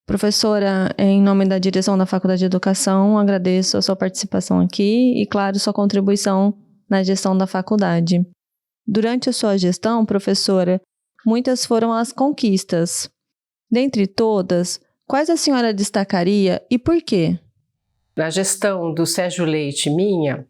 Professora, em nome da direção da Faculdade de Educação, agradeço a sua participação aqui e, claro, sua contribuição na gestão da faculdade. Durante a sua gestão, professora, muitas foram as conquistas. Dentre todas, quais a senhora destacaria e por quê? Na gestão do Sérgio Leite minha,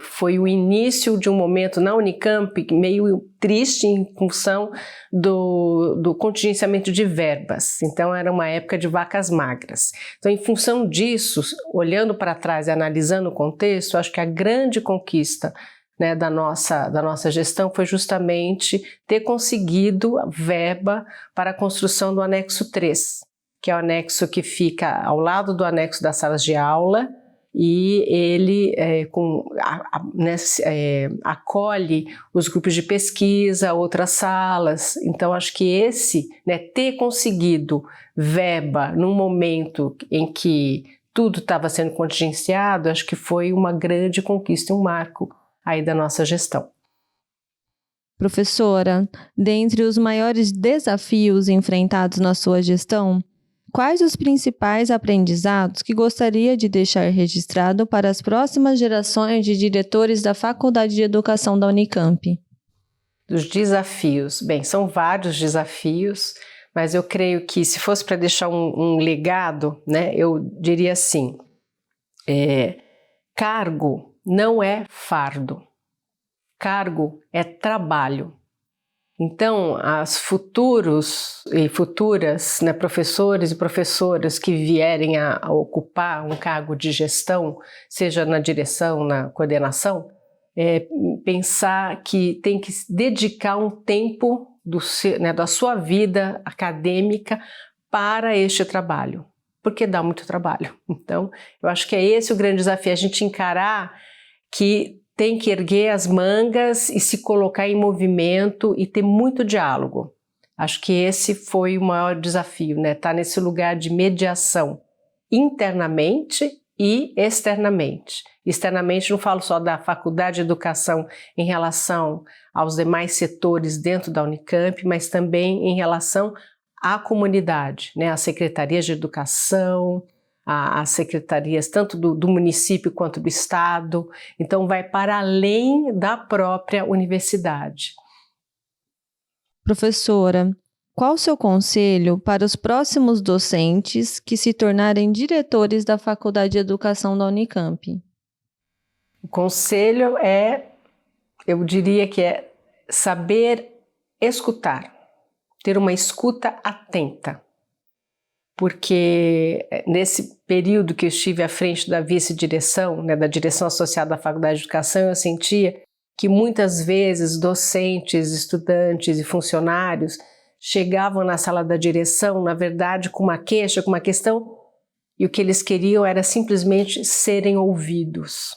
foi o início de um momento na Unicamp meio triste em função do contingenciamento de verbas. Então era uma época de vacas magras. Então, em função disso, olhando para trás e analisando o contexto, acho que a grande conquista, né, da nossa gestão foi justamente ter conseguido verba para a construção do anexo 3, que é o anexo que fica ao lado do anexo das salas de aula, e ele acolhe os grupos de pesquisa, outras salas. Então, acho que ter conseguido verba num momento em que tudo estava sendo contingenciado, acho que foi uma grande conquista, um marco aí da nossa gestão. Professora, dentre os maiores desafios enfrentados na sua gestão, quais os principais aprendizados que gostaria de deixar registrado para as próximas gerações de diretores da Faculdade de Educação da Unicamp? Dos desafios. Bem, são vários desafios, mas eu creio que se fosse para deixar um legado, né, eu diria assim, cargo não é fardo, cargo é trabalho. Então, as futuros e futuras, né, professores e professoras que vierem a ocupar um cargo de gestão, seja na direção, na coordenação, pensar que tem que dedicar um tempo da sua vida acadêmica para este trabalho, porque dá muito trabalho. Então, eu acho que é esse o grande desafio, a gente encarar que tem que erguer as mangas e se colocar em movimento e ter muito diálogo. Acho que esse foi o maior desafio, né? Estar nesse lugar de mediação internamente e externamente. Externamente não falo só da Faculdade de Educação em relação aos demais setores dentro da Unicamp, mas também em relação à comunidade, né? As secretarias de educação, as secretarias tanto do município quanto do estado, então vai para além da própria universidade. Professora, qual o seu conselho para os próximos docentes que se tornarem diretores da Faculdade de Educação da Unicamp? O conselho eu diria que é saber escutar, ter uma escuta atenta. Porque nesse período que eu estive à frente da vice-direção, né, da direção associada à Faculdade de Educação, eu sentia que muitas vezes docentes, estudantes e funcionários chegavam na sala da direção, na verdade, com uma queixa, com uma questão, e o que eles queriam era simplesmente serem ouvidos.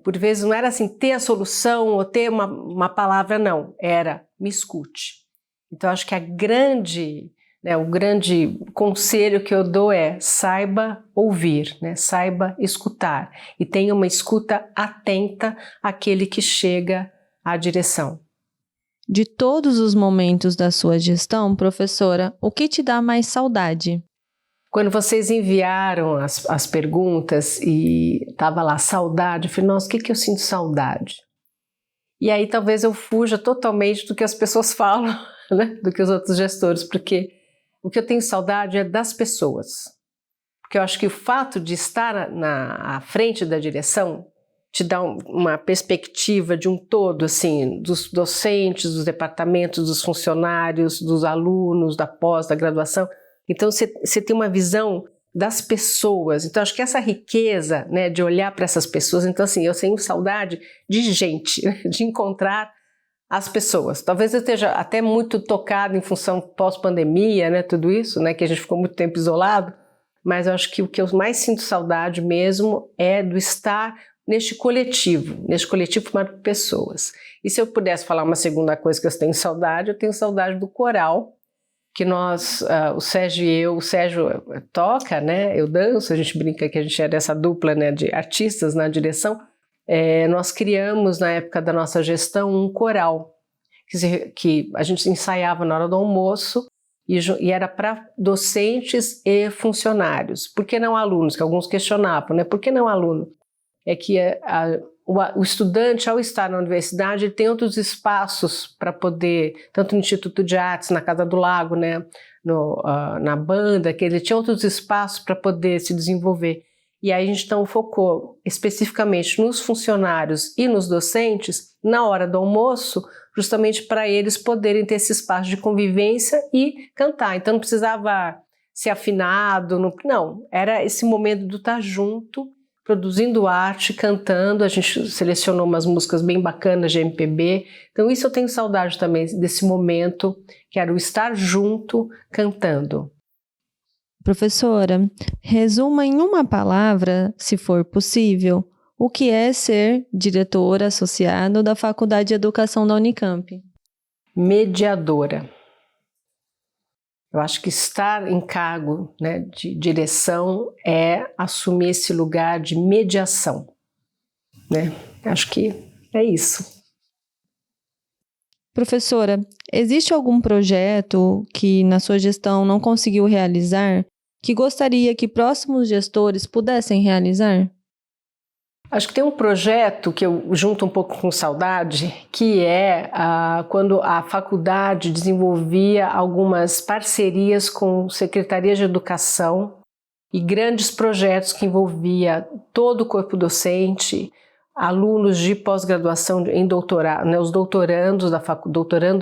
Por vezes não era assim, ter a solução ou ter uma palavra, não, era me escute. Então, acho que o grande conselho que eu dou é saiba ouvir, né? Saiba escutar e tenha uma escuta atenta àquele que chega à direção. De todos os momentos da sua gestão, professora, o que te dá mais saudade? Quando vocês enviaram as perguntas e estava lá saudade, eu falei, nossa, o que eu sinto saudade? E aí talvez eu fuja totalmente do que as pessoas falam, né? Do que os outros gestores, porque o que eu tenho saudade é das pessoas, porque eu acho que o fato de estar à frente da direção te dá uma perspectiva de um todo, assim, dos docentes, dos departamentos, dos funcionários, dos alunos, da pós, da graduação. Então você tem uma visão das pessoas. Então acho que essa riqueza, né, de olhar para essas pessoas, então assim, eu tenho saudade de gente, de encontrar as pessoas. Talvez eu esteja até muito tocada em função pós-pandemia, né, tudo isso, né, que a gente ficou muito tempo isolado, mas eu acho que o que eu mais sinto saudade mesmo é do estar neste coletivo formado por pessoas. E se eu pudesse falar uma segunda coisa que eu tenho saudade do coral, que nós, o Sérgio e eu, o Sérgio toca, né, eu danço, a gente brinca que a gente era essa dupla, né, de artistas na direção. Nós criamos, na época da nossa gestão, um coral que a gente ensaiava na hora do almoço e era para docentes e funcionários. Por que não alunos? Que alguns questionavam, né? Por que não aluno? É que o estudante, ao estar na universidade, ele tem outros espaços para poder, tanto no Instituto de Artes, na Casa do Lago, né, na banda, que ele tinha outros espaços para poder se desenvolver. E aí a gente então focou especificamente nos funcionários e nos docentes na hora do almoço, justamente para eles poderem ter esse espaço de convivência e cantar. Então não precisava ser afinado, não, era esse momento do estar junto, produzindo arte, cantando. A gente selecionou umas músicas bem bacanas de MPB. Então isso eu tenho saudade também desse momento, que era o estar junto, cantando. Professora, resuma em uma palavra, se for possível, o que é ser diretor associado da Faculdade de Educação da Unicamp. Mediadora. Eu acho que estar em cargo, né, de direção é assumir esse lugar de mediação, né? Acho que é isso. Professora, existe algum projeto que na sua gestão não conseguiu realizar, que gostaria que próximos gestores pudessem realizar? Acho que tem um projeto que eu junto um pouco com saudade, que é quando a faculdade desenvolvia algumas parcerias com secretarias de educação e grandes projetos que envolvia todo o corpo docente, alunos de pós-graduação em doutorado, né, os doutorandos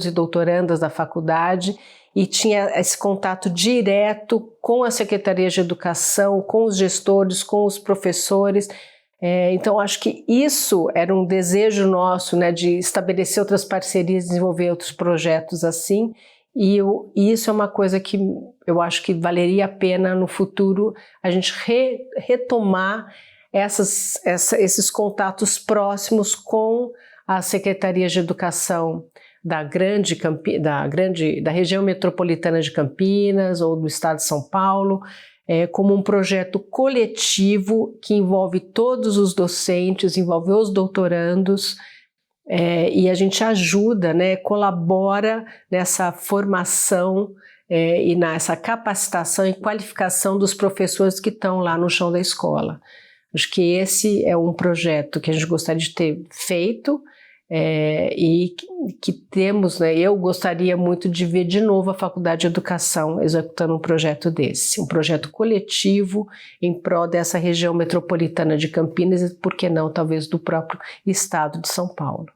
e doutorandas da faculdade, e tinha esse contato direto com a secretaria de educação, com os gestores, com os professores. Então, acho que isso era um desejo nosso, né, de estabelecer outras parcerias, desenvolver outros projetos assim, e isso é uma coisa que eu acho que valeria a pena no futuro a gente retomar esses contatos próximos com a Secretaria de Educação da região metropolitana de Campinas ou do estado de São Paulo, como um projeto coletivo que envolve todos os docentes, envolve os doutorandos, e a gente ajuda, né, colabora nessa formação e nessa capacitação e qualificação dos professores que estão lá no chão da escola. Acho que esse é um projeto que a gente gostaria de ter feito, e que temos, né, eu gostaria muito de ver de novo a Faculdade de Educação executando um projeto desse, um projeto coletivo em prol dessa região metropolitana de Campinas e, por que não, talvez do próprio estado de São Paulo.